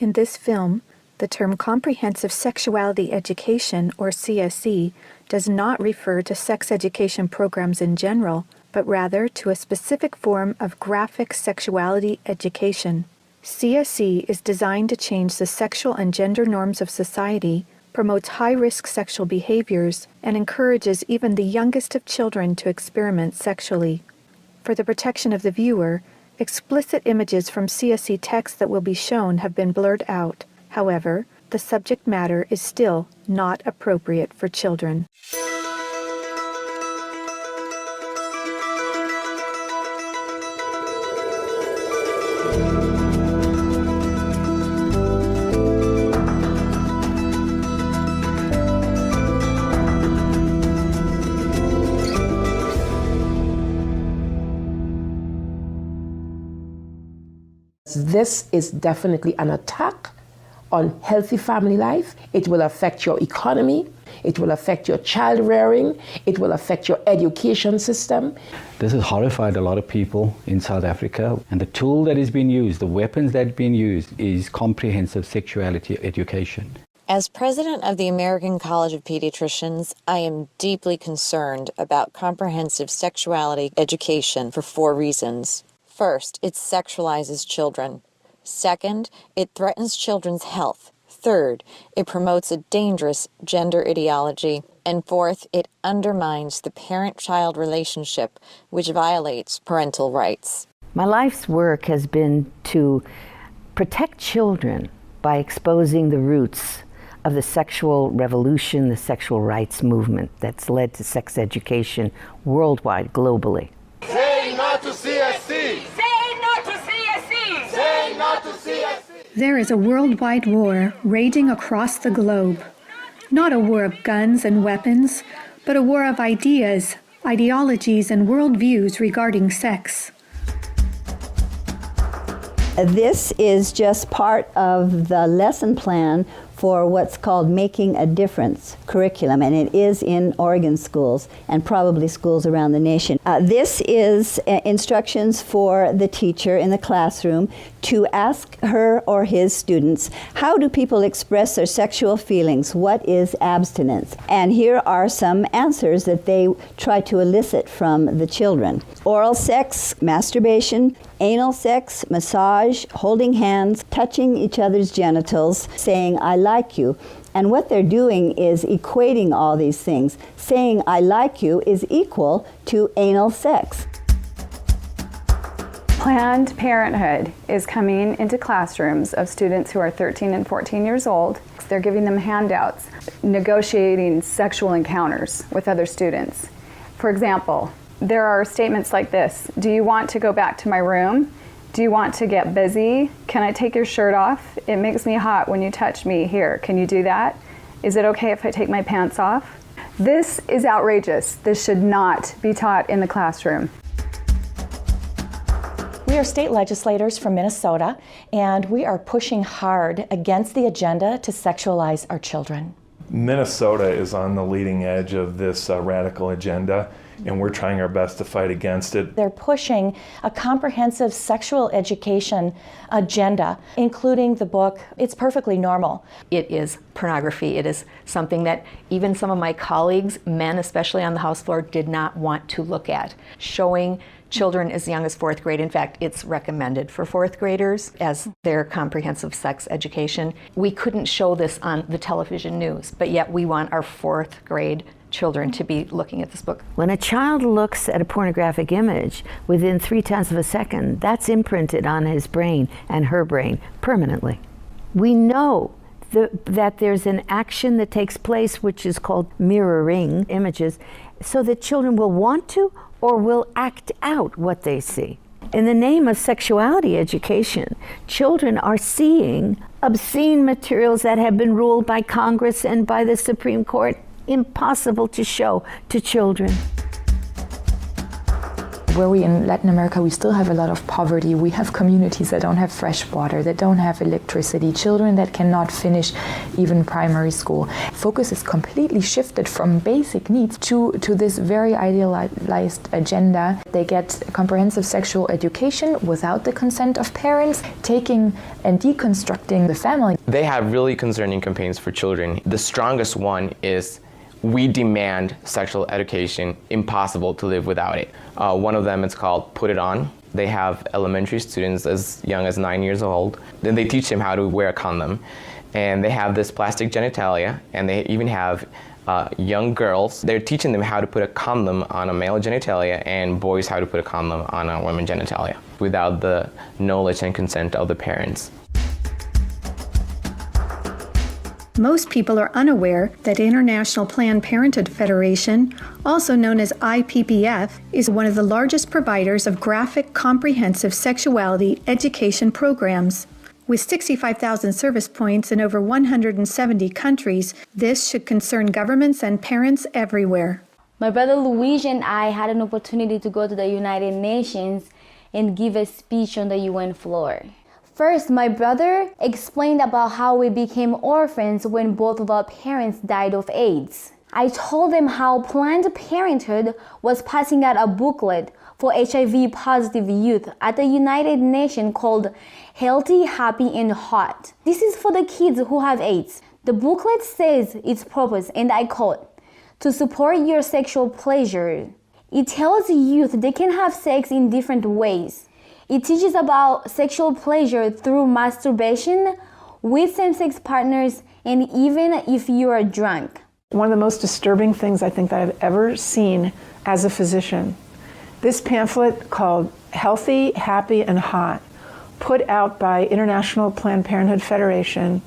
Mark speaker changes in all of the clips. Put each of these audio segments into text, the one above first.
Speaker 1: In this film, the term Comprehensive Sexuality Education, or CSE, does not refer to sex education programs in general, but rather to a specific form of graphic sexuality education. CSE is designed to change the sexual and gender norms of society, promotes high-risk sexual behaviors, and encourages even the youngest of children to experiment sexually. For the protection of the viewer, explicit images from CSE text that will be shown have been blurred out. However, the subject matter is still not appropriate for children.
Speaker 2: This is definitely an attack on healthy family life. It will affect your economy. It will affect your child rearing. It will affect your education system.
Speaker 3: This has horrified a lot of people in South Africa. And the tool that is being used, the weapons that are being used, is comprehensive sexuality education.
Speaker 4: As president of the American College of Pediatricians, I am deeply concerned about comprehensive sexuality education for 4 reasons. First, it sexualizes children. Second, it threatens children's health. Third, it promotes a dangerous gender ideology. And fourth, it undermines the parent-child relationship, which violates parental rights.
Speaker 5: My life's work has been to protect children by exposing the roots of the sexual revolution, the sexual rights movement that's led to sex education worldwide, globally.
Speaker 6: Say not to CSC!
Speaker 7: Say not to CSC!
Speaker 6: Say not to CSC!
Speaker 1: There is a worldwide war raging across the globe. Not a war of guns and weapons, but a war of ideas, ideologies, and worldviews regarding sex.
Speaker 8: This is just part of the lesson plan for what's called Making a Difference curriculum, and it is in Oregon schools and probably schools around the nation. This is instructions for the teacher in the classroom to ask her or his students, how do people express their sexual feelings? What is abstinence? And here are some answers that they try to elicit from the children. Oral sex, masturbation, anal sex, massage, holding hands, touching each other's genitals, saying, I like you. And what they're doing is equating all these things. Saying, I like you is equal to anal sex.
Speaker 9: Planned Parenthood is coming into classrooms of students who are 13 and 14 years old. They're giving them handouts, negotiating sexual encounters with other students. For example, there are statements like this: do you want to go back to my room? Do you want to get busy? Can I take your shirt off? It makes me hot when you touch me. Here, can you do that? Is it okay if I take my pants off? This is outrageous. This should not be taught in the classroom.
Speaker 10: We are state legislators from Minnesota, and we are pushing hard against the agenda to sexualize our children.
Speaker 11: Minnesota is on the leading edge of this radical agenda, and we're trying our best to fight against it.
Speaker 10: They're pushing a comprehensive sexual education agenda, including the book, It's Perfectly Normal.
Speaker 12: It is pornography. It is something that even some of my colleagues, men especially on the House floor, did not want to look at. Showing children as young as 4th grade. In fact, it's recommended for 4th graders as their comprehensive sex education. We couldn't show this on the television news, but yet we want our 4th grade children to be looking at this book.
Speaker 5: When a child looks at a pornographic image within 0.3 of a second, that's imprinted on his brain and her brain permanently. We know that there's an action that takes place which is called mirroring images, so that children will want to or will act out what they see. In the name of sexuality education, children are seeing obscene materials that have been ruled by Congress and by the Supreme Court impossible to show to children.
Speaker 13: where we in Latin America, we still have a lot of poverty. We have communities that don't have fresh water, that don't have electricity, children that cannot finish even primary school. Focus is completely shifted from basic needs to this very idealized agenda. They get comprehensive sexual education without the consent of parents, taking and deconstructing the family.
Speaker 14: They have really concerning campaigns for children. The strongest one is "We demand sexual education, impossible to live without it." One of them is called "Put It On." They have elementary students as young as 9 years old. Then they teach them how to wear a condom. And they have this plastic genitalia, and they even have young girls. They're teaching them how to put a condom on a male genitalia and boys how to put a condom on a women's genitalia without the knowledge and consent of the parents.
Speaker 1: Most people are unaware that International Planned Parenthood Federation, also known as IPPF, is one of the largest providers of graphic, comprehensive sexuality education programs. With 65,000 service points in over 170 countries, this should concern governments and parents everywhere.
Speaker 15: My brother Luigi and I had an opportunity to go to the United Nations and give a speech on the UN floor. First, my brother explained about how we became orphans when both of our parents died of AIDS. I told them how Planned Parenthood was passing out a booklet for HIV-positive youth at the United Nations called Healthy, Happy, and Hot. This is for the kids who have AIDS. The booklet says its purpose, and I quote, "To support your sexual pleasure." It tells youth they can have sex in different ways. It teaches about sexual pleasure through masturbation, with same-sex partners, and even if you are drunk.
Speaker 16: One of the most disturbing things I think that I've ever seen as a physician, this pamphlet called Healthy, Happy, and Hot, put out by International Planned Parenthood Federation,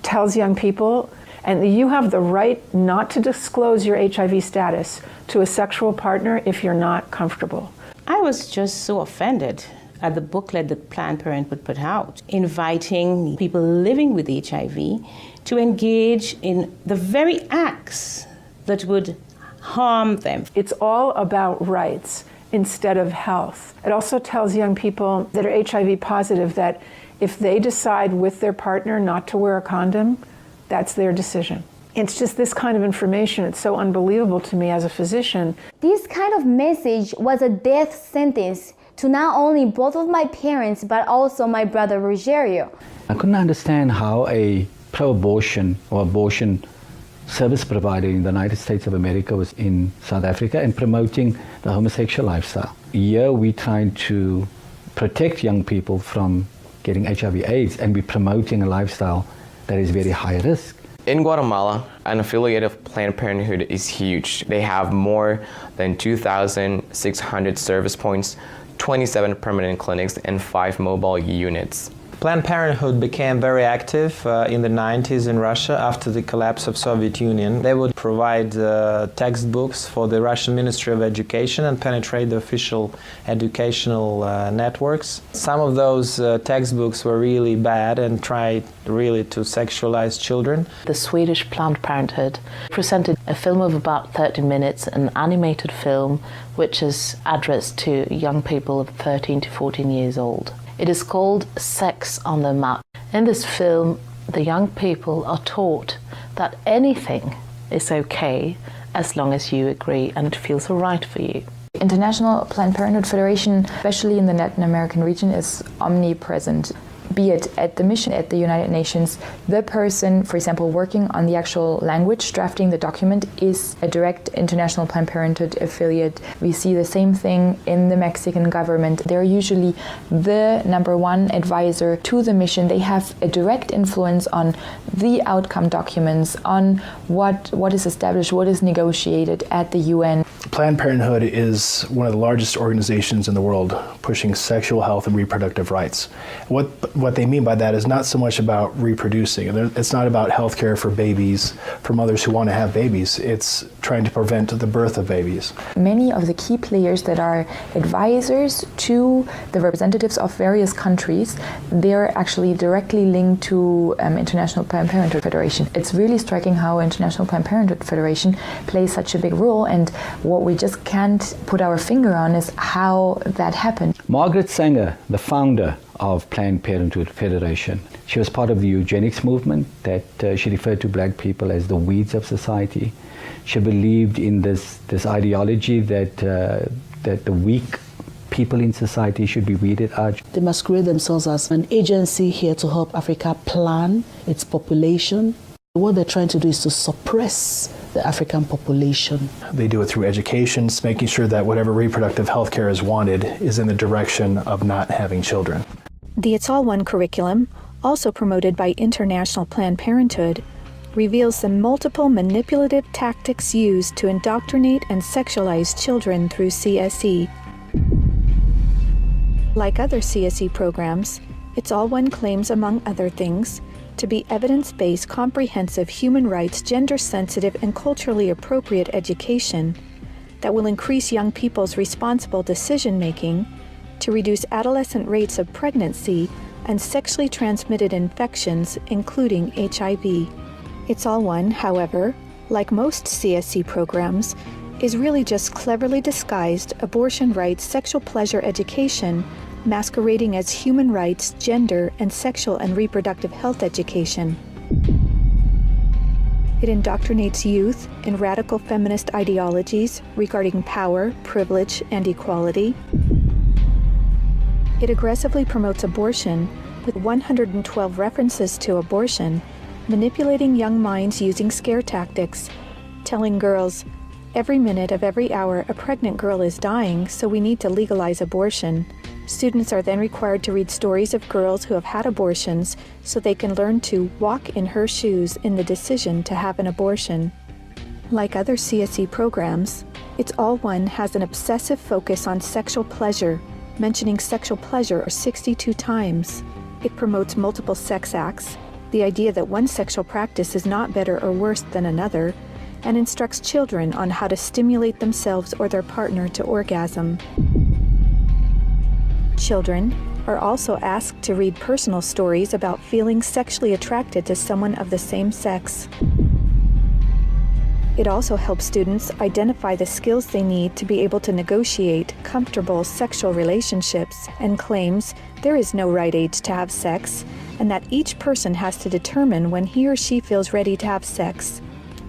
Speaker 16: tells young people, and you have the right not to disclose your HIV status to a sexual partner if you're not comfortable.
Speaker 17: I was just so offended at the booklet that Planned Parenthood put out, inviting people living with HIV to engage in the very acts that would harm them.
Speaker 16: It's all about rights instead of health. It also tells young people that are HIV positive that if they decide with their partner not to wear a condom, that's their decision. It's just this kind of information. It's so unbelievable to me as a physician.
Speaker 15: This kind of message was a death sentence to not only both of my parents, but also my brother Rogerio.
Speaker 3: I couldn't understand how a pro-abortion or abortion service provider in the United States of America was in South Africa and promoting the homosexual lifestyle. Here we're trying to protect young people from getting HIV/AIDS, and we're promoting a lifestyle that is very high risk.
Speaker 14: In Guatemala, an affiliate of Planned Parenthood is huge. They have more than 2,600 service points, 27 permanent clinics, and 5 mobile units.
Speaker 18: Planned Parenthood became very active in the 90s in Russia after the collapse of Soviet Union. They would provide textbooks for the Russian Ministry of Education and penetrate the official educational networks. Some of those textbooks were really bad and tried really to sexualize children.
Speaker 19: The Swedish Planned Parenthood presented a film of about 30 minutes, an animated film which is addressed to young people of 13 to 14 years old. It is called Sex on the Map. In this film, the young people are taught that anything is okay as long as you agree and it feels right for you.
Speaker 13: International Planned Parenthood Federation, especially in the Latin American region, is omnipresent. Be it at the mission at the United Nations, the person, for example, working on the actual language, drafting the document, is a direct International Planned Parenthood affiliate. We see the same thing in the Mexican government. They're usually the #1 advisor to the mission. They have a direct influence on the outcome documents, on what is established, what is negotiated at the UN.
Speaker 20: Planned Parenthood is one of the largest organizations in the world pushing sexual health and reproductive rights. What what they mean by that is not so much about reproducing. It's not about health care for babies, for mothers who want to have babies. It's trying to prevent the birth of babies.
Speaker 13: Many of the key players that are advisors to the representatives of various countries, they're actually directly linked to International Planned Parenthood Federation. It's really striking how International Planned Parenthood Federation plays such a big role, and what we just can't put our finger on is how that happened.
Speaker 3: Margaret Sanger, the founder of Planned Parenthood Federation, she was part of the eugenics movement that she referred to black people as the weeds of society. She believed in this ideology that the weak people in society should be weeded out.
Speaker 21: They masquerade themselves as an agency here to help Africa plan its population. What they're trying to do is to suppress the African population.
Speaker 20: They do it through education, making sure that whatever reproductive health care is wanted is in the direction of not having children.
Speaker 1: The It's All One curriculum, also promoted by International Planned Parenthood, reveals the multiple manipulative tactics used to indoctrinate and sexualize children through CSE. Like other CSE programs, It's All One claims, among other things, to be evidence-based, comprehensive, human rights, gender-sensitive, and culturally appropriate education that will increase young people's responsible decision-making, to reduce adolescent rates of pregnancy and sexually transmitted infections, including HIV. It's All One, however, like most CSE programs, is really just cleverly disguised abortion rights, sexual pleasure education, masquerading as human rights, gender, and sexual and reproductive health education. It indoctrinates youth in radical feminist ideologies regarding power, privilege, and equality. It aggressively promotes abortion with 112 references to abortion, manipulating young minds using scare tactics, telling girls, every minute of every hour a pregnant girl is dying, so we need to legalize abortion. Students are then required to read stories of girls who have had abortions so they can learn to walk in her shoes in the decision to have an abortion. Like other CSE programs, It's All One has an obsessive focus on sexual pleasure, mentioning sexual pleasure 62 times. It promotes multiple sex acts, the idea that one sexual practice is not better or worse than another, and instructs children on how to stimulate themselves or their partner to orgasm. Children are also asked to read personal stories about feeling sexually attracted to someone of the same sex. It also helps students identify the skills they need to be able to negotiate comfortable sexual relationships, and claims there is no right age to have sex, and that each person has to determine when he or she feels ready to have sex.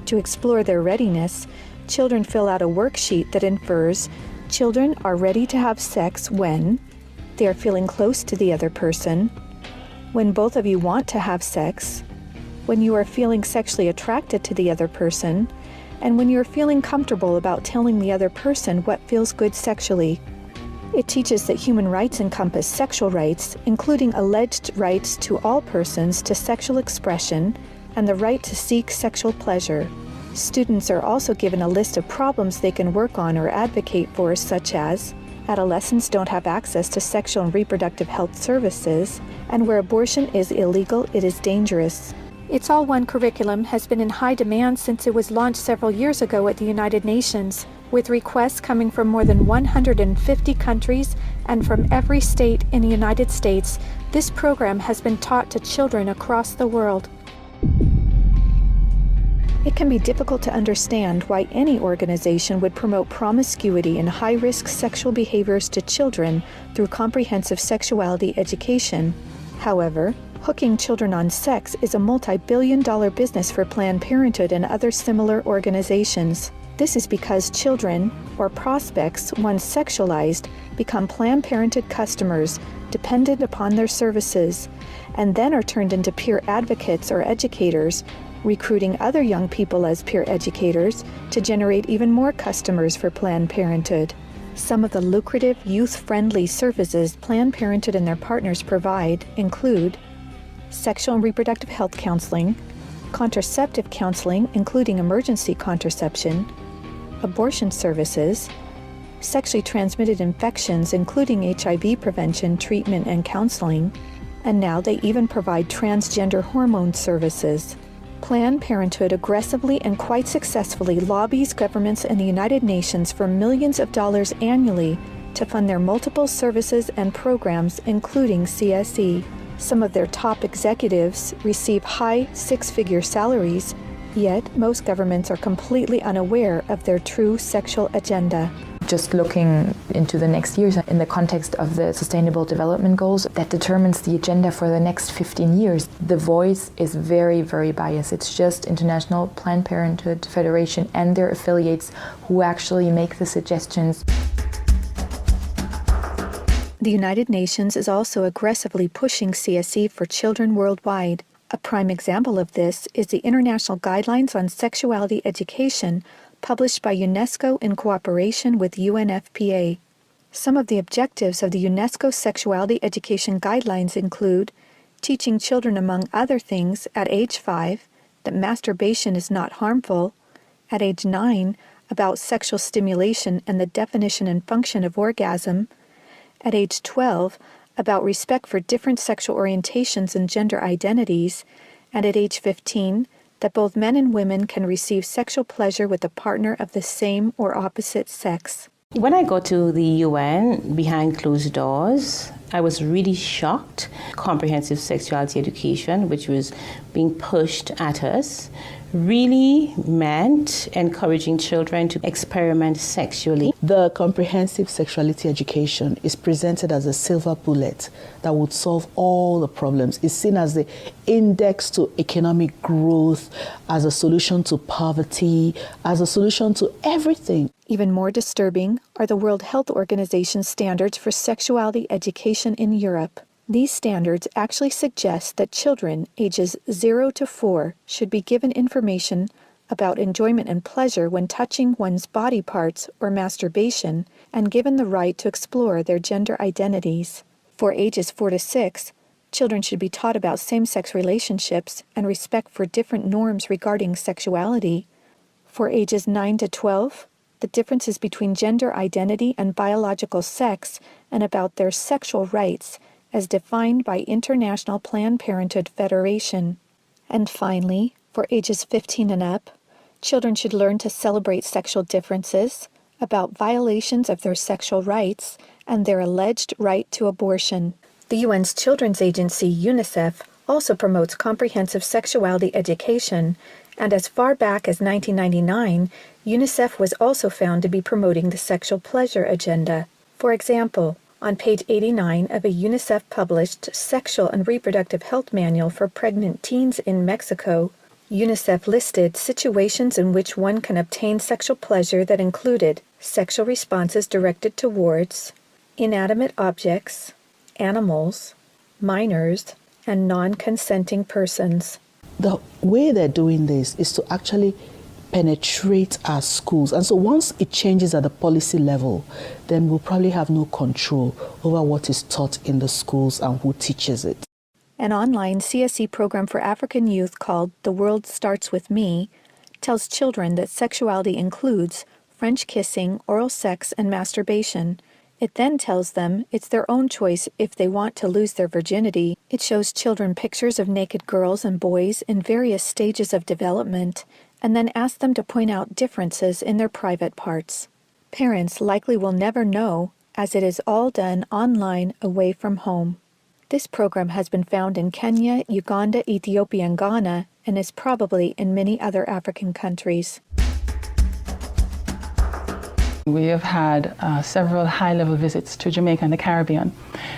Speaker 1: To explore their readiness, children fill out a worksheet that infers children are ready to have sex when they are feeling close to the other person, when both of you want to have sex, when you are feeling sexually attracted to the other person, and when you're feeling comfortable about telling the other person what feels good sexually. It teaches that human rights encompass sexual rights, including alleged rights to all persons to sexual expression and the right to seek sexual pleasure. Students are also given a list of problems they can work on or advocate for, such as adolescents don't have access to sexual and reproductive health services, and where abortion is illegal, it is dangerous. It's All One curriculum has been in high demand since it was launched several years ago at the United Nations, with requests coming from more than 150 countries and from every state in the United States. This program has been taught to children across the world. It can be difficult to understand why any organization would promote promiscuity and high-risk sexual behaviors to children through comprehensive sexuality education. However, hooking children on sex is a multi-billion-dollar business for Planned Parenthood and other similar organizations. This is because children, or prospects, once sexualized, become Planned Parenthood customers dependent upon their services, and then are turned into peer advocates or educators, recruiting other young people as peer educators to generate even more customers for Planned Parenthood. Some of the lucrative, youth-friendly services Planned Parenthood and their partners provide include sexual and reproductive health counseling, contraceptive counseling, including emergency contraception, abortion services, sexually transmitted infections, including HIV prevention, treatment, and counseling, and now they even provide transgender hormone services. Planned Parenthood aggressively and quite successfully lobbies governments and the United Nations for millions of dollars annually to fund their multiple services and programs, including CSE. Some of their top executives receive high six-figure salaries, yet most governments are completely unaware of their true sexual agenda.
Speaker 13: Just looking into the next years in the context of the Sustainable Development Goals, that determines the agenda for the next 15 years. The voice is very, very biased. It's just International Planned Parenthood Federation and their affiliates who actually make the suggestions.
Speaker 1: The United Nations is also aggressively pushing CSE for children worldwide. A prime example of this is the International Guidelines on Sexuality Education, published by UNESCO in cooperation with UNFPA. Some of the objectives of the UNESCO Sexuality Education Guidelines include teaching children, among other things, at age 5, that masturbation is not harmful, at age 9, about sexual stimulation and the definition and function of orgasm, at age 12, about respect for different sexual orientations and gender identities, and at age 15, that both men and women can receive sexual pleasure with a partner of the same or opposite sex.
Speaker 17: When I got to the UN behind closed doors, I was really shocked. Comprehensive sexuality education, which was being pushed at us, really meant encouraging children to experiment sexually.
Speaker 21: The comprehensive sexuality education is presented as a silver bullet that would solve all the problems. It's seen as the index to economic growth, as a solution to poverty, as a solution to everything.
Speaker 1: Even more disturbing are the World Health Organization standards for sexuality education in Europe. These standards actually suggest that children ages 0 to 4 should be given information about enjoyment and pleasure when touching one's body parts or masturbation, and given the right to explore their gender identities. For ages 4 to 6, children should be taught about same-sex relationships and respect for different norms regarding sexuality. For ages 9 to 12, the differences between gender identity and biological sex, and about their sexual rights as defined by International Planned Parenthood Federation. And finally, for ages 15 and up, children should learn to celebrate sexual differences, about violations of their sexual rights, and their alleged right to abortion. The UN's Children's Agency, UNICEF, also promotes comprehensive sexuality education, and as far back as 1999, UNICEF was also found to be promoting the sexual pleasure agenda. For example, on page 89 of a UNICEF-published Sexual and Reproductive Health Manual for Pregnant Teens in Mexico, UNICEF listed situations in which one can obtain sexual pleasure that included sexual responses directed towards inanimate objects, animals, minors, and non-consenting persons.
Speaker 21: The way they're doing this is to actually penetrate our schools. And so once it changes at the policy level, then we'll probably have no control over what is taught in the schools and who teaches it.
Speaker 1: An online CSE program for African youth called The World Starts With Me tells children that sexuality includes French kissing, oral sex, and masturbation. It then tells them it's their own choice if they want to lose their virginity. It shows children pictures of naked girls and boys in various stages of development, and then asks them to point out differences in their private parts. Parents likely will never know, as it is all done online away from home. This program has been found in Kenya, Uganda, Ethiopia, and Ghana, and is probably in many other African countries.
Speaker 2: We have had several high-level visits to Jamaica and the Caribbean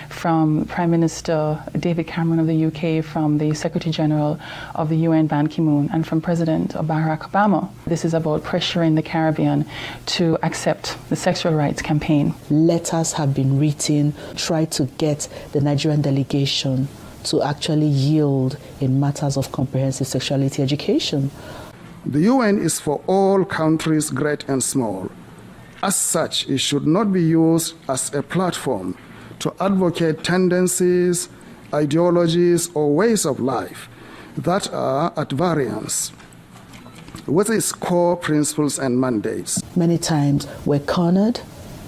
Speaker 2: from Prime Minister David Cameron of the UK, from the Secretary General of the UN Ban Ki-moon, and from President Barack Obama. This is about pressuring the Caribbean to accept the sexual rights campaign.
Speaker 21: Letters have been written, try to get the Nigerian delegation to actually yield in matters of comprehensive sexuality education.
Speaker 22: The UN is for all countries, great and small. As such, it should not be used as a platform to advocate tendencies, ideologies, or ways of life that are at variance with its core principles and mandates.
Speaker 21: Many times we're cornered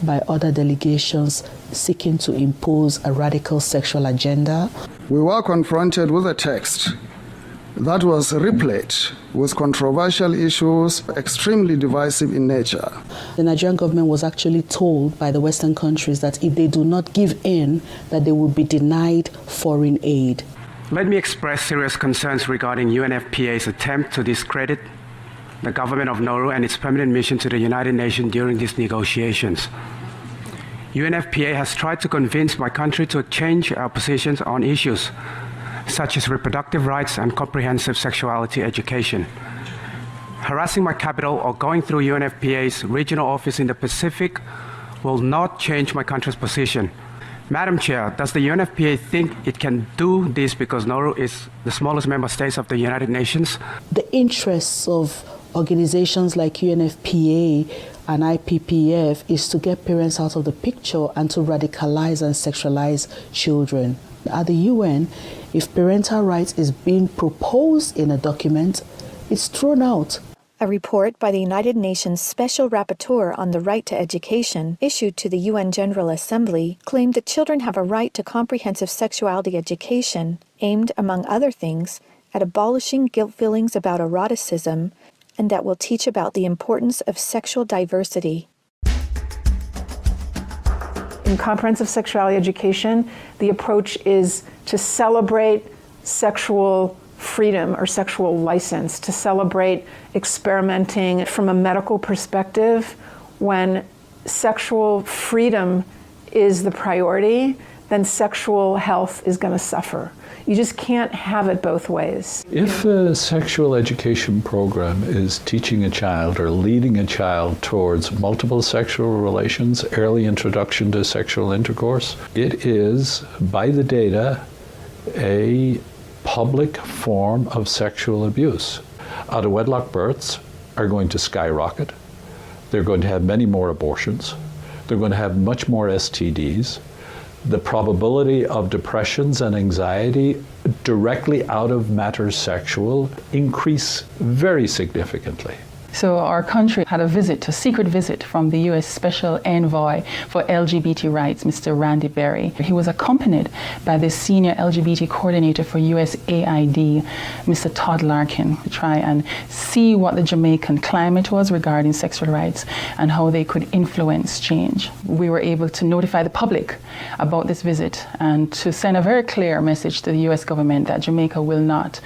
Speaker 21: by other delegations seeking to impose a radical sexual agenda.
Speaker 22: we were confronted with a text that was replete with controversial issues, extremely divisive in nature.
Speaker 21: The Nigerian government was actually told by the Western countries that if they do not give in, that they will be denied foreign aid.
Speaker 4: Let me express serious concerns regarding UNFPA's attempt to discredit the government of Nauru and its permanent mission to the United Nations during these negotiations. UNFPA has tried to convince my country to change our positions on issues such as reproductive rights and comprehensive sexuality education. Harassing my capital or going through UNFPA's regional office in the Pacific will not change my country's position. Madam Chair, does the UNFPA think it can do this because Nauru is the smallest member state of the United Nations?
Speaker 21: The interests of organizations like UNFPA and IPPF is to get parents out of the picture and to radicalize and sexualize children. At the UN, if parental rights is being proposed in a document, it's thrown out.
Speaker 1: A report by the United Nations Special Rapporteur on the Right to Education, issued to the UN General Assembly, claimed that children have a right to comprehensive sexuality education, aimed, among other things, at abolishing guilt feelings about eroticism, and that will teach about the importance of sexual diversity.
Speaker 16: In comprehensive sexuality education, the approach is to celebrate sexual freedom or sexual license, to celebrate experimenting from a medical perspective. When sexual freedom is the priority, then sexual health is going to suffer. You just can't have it both ways.
Speaker 7: If a sexual education program is teaching a child or leading a child towards multiple sexual relations, early introduction to sexual intercourse, it is, by the data, a public form of sexual abuse. Out-of-wedlock births are going to skyrocket. They're going to have many more abortions. They're going to have much more STDs. The probability of depressions and anxiety directly out of matters sexual increase very significantly.
Speaker 2: So our country had a secret visit from the U.S. Special Envoy for LGBT rights, Mr. Randy Berry. He was accompanied by the senior LGBT coordinator for USAID, Mr. Todd Larkin, to try and see what the Jamaican climate was regarding sexual rights and how they could influence change. We were able to notify the public about this visit and to send a very clear message to the U.S. government that Jamaica will not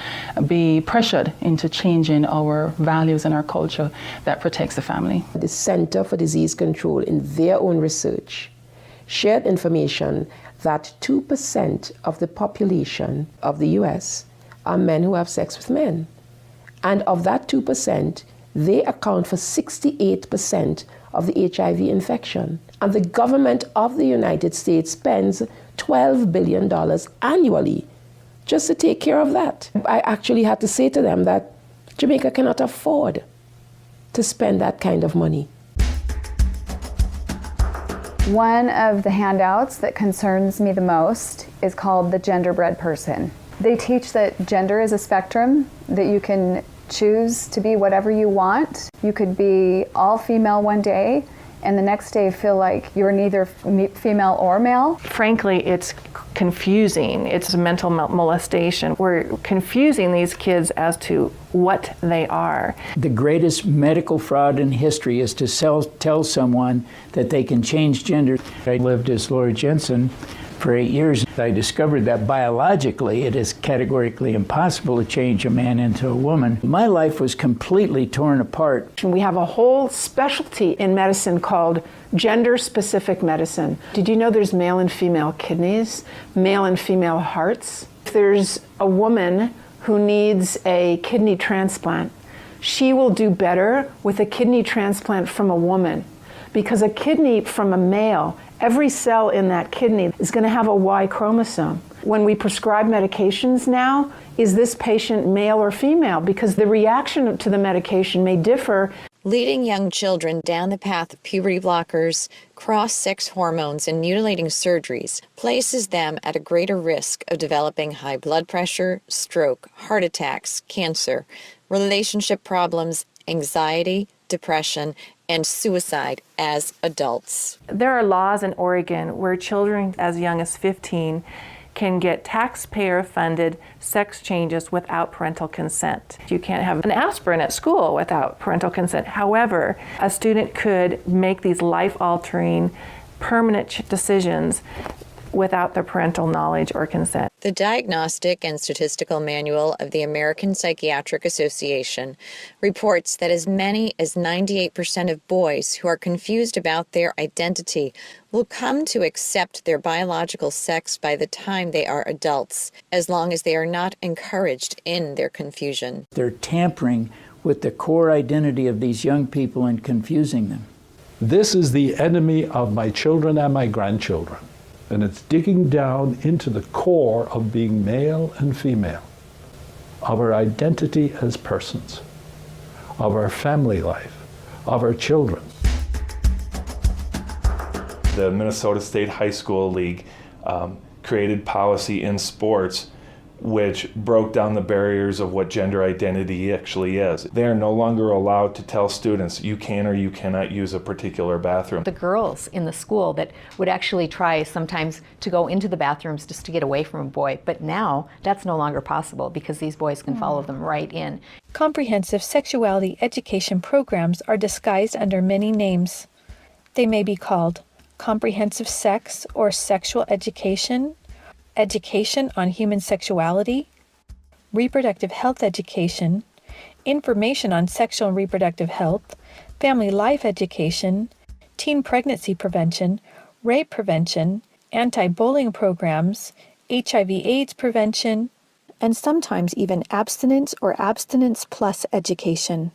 Speaker 2: be pressured into changing our values and our culture that protects the family.
Speaker 23: The Center for Disease Control, in their own research, shared information that 2% of the population of the US are men who have sex with men. And of that 2%, they account for 68% of the HIV infection. And the government of the United States spends $12 billion annually just to take care of that. I actually had to say to them that Jamaica cannot afford to spend that kind of money.
Speaker 9: One of the handouts that concerns me the most is called the Genderbread Person. They teach that gender is a spectrum, that you can choose to be whatever you want. You could be all female one day and the next day feel like you're neither female or male.
Speaker 24: Frankly, it's confusing. It's mental molestation. We're confusing these kids as to what they are.
Speaker 25: The greatest medical fraud in history is to tell someone that they can change gender. I lived as Laura Jensen for 8 years. I discovered that biologically it is categorically impossible to change a man into a woman. My life was completely torn apart.
Speaker 16: We have a whole specialty in medicine called gender-specific medicine. Did you know there's male and female kidneys, male and female hearts? If there's a woman who needs a kidney transplant, she will do better with a kidney transplant from a woman, because a kidney from a male, every cell in that kidney is going to have a Y chromosome. When we prescribe medications now, is this patient male or female? Because the reaction to the medication may differ.
Speaker 26: Leading young children down the path of puberty blockers, cross-sex hormones, and mutilating surgeries places them at a greater risk of developing high blood pressure, stroke, heart attacks, cancer, relationship problems, anxiety, depression, and suicide as adults.
Speaker 13: There are laws in Oregon where children as young as 15
Speaker 24: can get taxpayer-funded sex changes without parental consent. You can't have an aspirin at school without parental consent. However, a student could make these life-altering, permanent decisions without their parental knowledge or consent.
Speaker 26: The Diagnostic and Statistical Manual of the American Psychiatric Association reports that as many as 98% of boys who are confused about their identity will come to accept their biological sex by the time they are adults, as long as they are not encouraged in their confusion.
Speaker 25: They're tampering with the core identity of these young people and confusing them.
Speaker 7: This is the enemy of my children and my grandchildren. And it's digging down into the core of being male and female, of our identity as persons, of our family life, of our children.
Speaker 5: The Minnesota State High School League created policy in sports which broke down the barriers of what gender identity actually is. They are no longer allowed to tell students you can or you cannot use a particular bathroom.
Speaker 6: The girls in the school that would actually try sometimes to go into the bathrooms just to get away from a boy, but now that's no longer possible because these boys can follow them right in.
Speaker 1: Comprehensive sexuality education programs are disguised under many names. They may be called comprehensive sex or sexual education, education on human sexuality, reproductive health education, information on sexual and reproductive health, family life education, teen pregnancy prevention, rape prevention, anti-bullying programs, HIV/AIDS prevention, and sometimes even abstinence or abstinence plus education.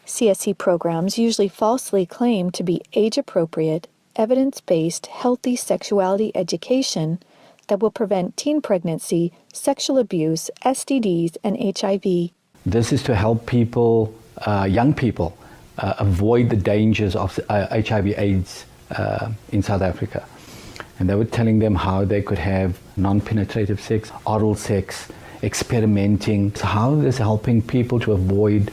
Speaker 1: CSE programs usually falsely claim to be age-appropriate, evidence-based, healthy sexuality education that will prevent teen pregnancy, sexual abuse, STDs, and HIV.
Speaker 3: This is to help people, young people, avoid the dangers of HIV/AIDS in South Africa. And they were telling them how they could have non-penetrative sex, oral sex, experimenting. So how is this helping people to avoid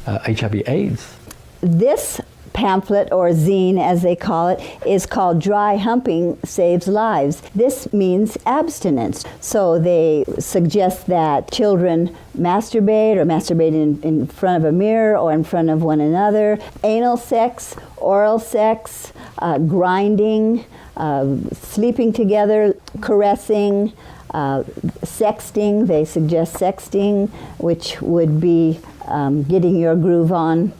Speaker 3: HIV/AIDS?
Speaker 8: This pamphlet, or zine as they call it, is called Dry Humping Saves Lives. This means abstinence. So they suggest that children masturbate or masturbate in front of a mirror or in front of one another. Anal sex, oral sex, grinding, sleeping together, caressing, sexting. They suggest sexting, which would be getting your groove on,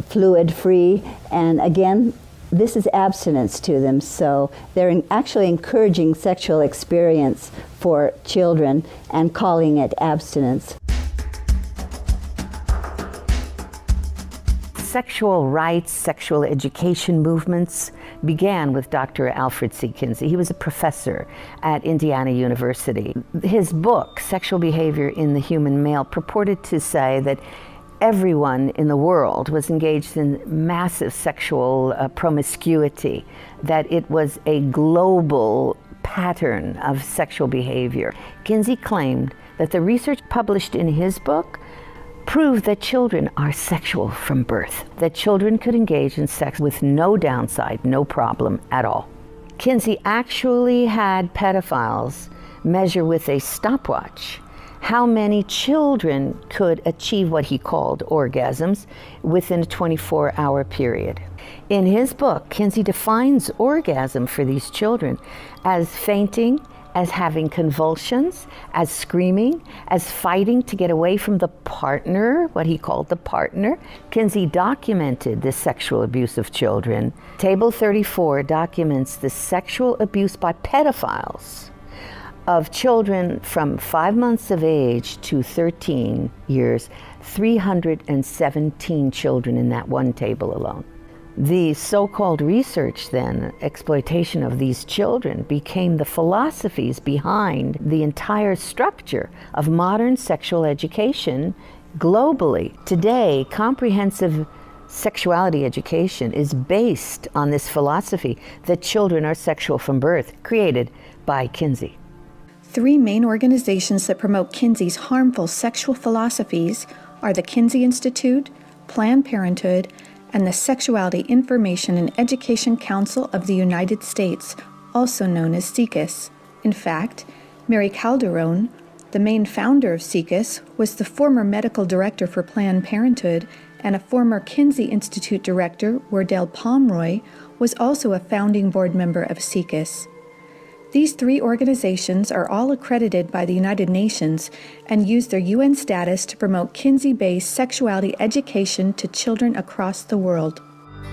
Speaker 8: fluid-free, and again, this is abstinence to them, so they're actually encouraging sexual experience for children and calling it abstinence.
Speaker 10: Sexual rights, sexual education movements began with Dr. Alfred C. Kinsey. He was a professor at Indiana University. His book, Sexual Behavior in the Human Male, purported to say that everyone in the world was engaged in massive sexual promiscuity, that it was a global pattern of sexual behavior. Kinsey claimed that the research published in his book proved that children are sexual from birth, that children could engage in sex with no downside, no problem at all. Kinsey actually had pedophiles measure with a stopwatch how many children could achieve what he called orgasms within a 24-hour period. In his book, Kinsey defines orgasm for these children as fainting, as having convulsions, as screaming, as fighting to get away from the partner, what he called the partner. Kinsey documented the sexual abuse of children. Table 34 documents the sexual abuse by pedophiles of children from 5 months of age to 13 years, 317 children in that one table alone. The so-called research then, exploitation of these children, became the philosophies behind the entire structure of modern sexual education globally. Today, comprehensive sexuality education is based on this philosophy that children are sexual from birth, created by Kinsey.
Speaker 1: 3 main organizations that promote Kinsey's harmful sexual philosophies are the Kinsey Institute, Planned Parenthood, and the Sexuality Information and Education Council of the United States, also known as SIECUS. In fact, Mary Calderon, the main founder of SIECUS, was the former medical director for Planned Parenthood, and a former Kinsey Institute director, Wardell Pomeroy, was also a founding board member of SIECUS. These three organizations are all accredited by the United Nations and use their UN status to promote Kinsey-based sexuality education to children across the world.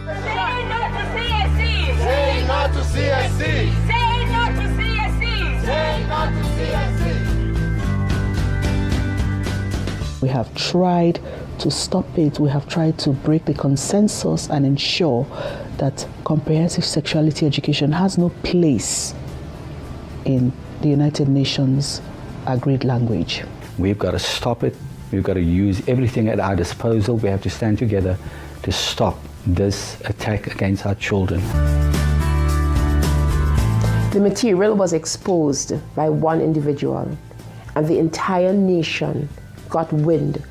Speaker 11: Say no to CSC! Say no to CSC! Say no to CSC! Say no to CSC!
Speaker 21: We have tried to stop it. We have tried to break the consensus and ensure that comprehensive sexuality education has no place in the United Nations agreed language.
Speaker 3: We've got to stop it. We've got to use everything at our disposal. We have to stand together to stop this attack against our children.
Speaker 23: The material was exposed by one individual, and the entire nation got wind,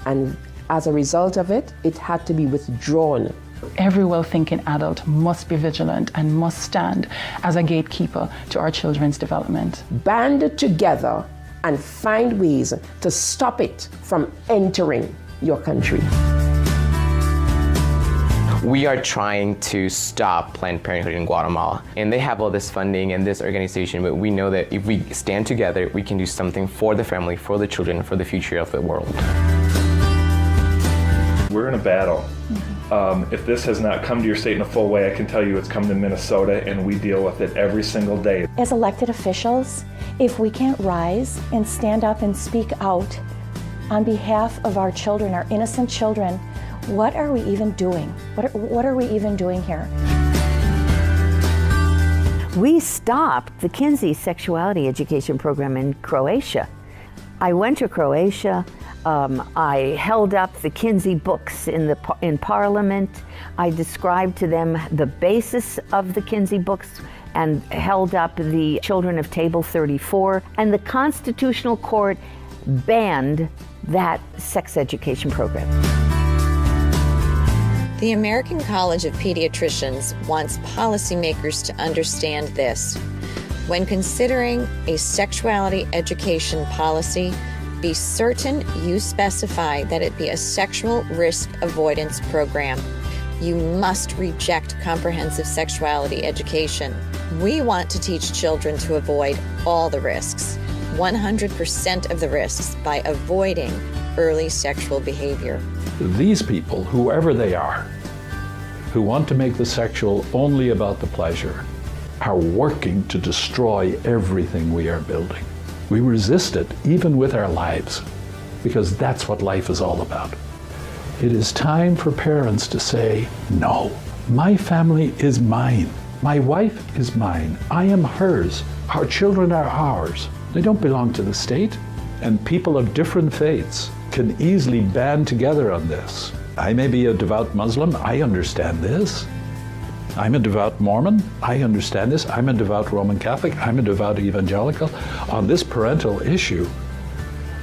Speaker 23: and as a result of it, it had to be withdrawn.
Speaker 2: Every well-thinking adult must be vigilant and must stand as a gatekeeper to our children's development.
Speaker 23: Band together and find ways to stop it from entering your country.
Speaker 12: We are trying to stop Planned Parenthood in Guatemala, and they have all this funding and this organization, but we know that if we stand together, we can do something for the family, for the children, for the future of the world.
Speaker 5: We're in a battle. If this has not come to your state in a full way, I can tell you it's come to Minnesota, and we deal with it every single day.
Speaker 14: As elected officials, if we can't rise and stand up and speak out on behalf of our children, our innocent children, what are we even doing? What are we even doing here?
Speaker 10: We stopped the Kinsey sexuality education program in Croatia. I went to Croatia. I held up the Kinsey books in Parliament. I described to them the basis of the Kinsey books and held up the Children of Table 34. And the Constitutional Court banned that sex education program.
Speaker 26: The American College of Pediatricians wants policymakers to understand this. When considering a sexuality education policy, be certain you specify that it be a sexual risk avoidance program. You must reject comprehensive sexuality education. We want to teach children to avoid all the risks, 100% of the risks, by avoiding early sexual behavior.
Speaker 7: These people, whoever they are, who want to make the sexual only about the pleasure, are working to destroy everything we are building. We resist it, even with our lives, because that's what life is all about. It is time for parents to say, no, my family is mine. My wife is mine. I am hers. Our children are ours. They don't belong to the state. And people of different faiths can easily band together on this. I may be a devout Muslim. I understand this. I'm a devout Mormon. I understand this. I'm a devout Roman Catholic. I'm a devout evangelical. On this parental issue,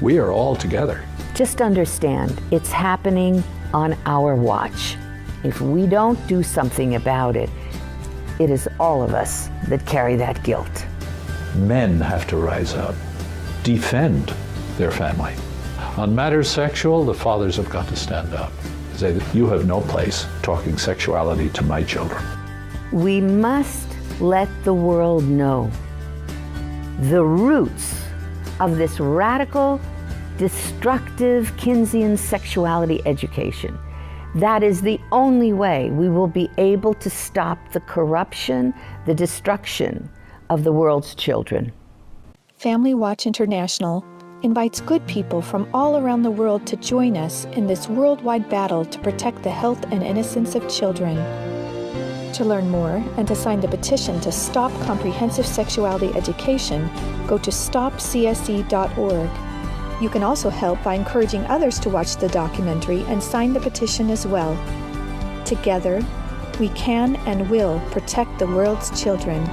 Speaker 7: we are all together.
Speaker 10: Just understand, it's happening on our watch. If we don't do something about it, it is all of us that carry that guilt.
Speaker 7: Men have to rise up, defend their family. On matters sexual, the fathers have got to stand up. Say that you have no place talking sexuality to my children.
Speaker 10: We must let the world know the roots of this radical, destructive Kinseyan sexuality education. That is the only way we will be able to stop the corruption, the destruction of the world's children.
Speaker 1: Family Watch International invites good people from all around the world to join us in this worldwide battle to protect the health and innocence of children. To learn more and to sign the petition to stop comprehensive sexuality education, go to stopcsc.org. You can also help by encouraging others to watch the documentary and sign the petition as well. Together, we can and will protect the world's children.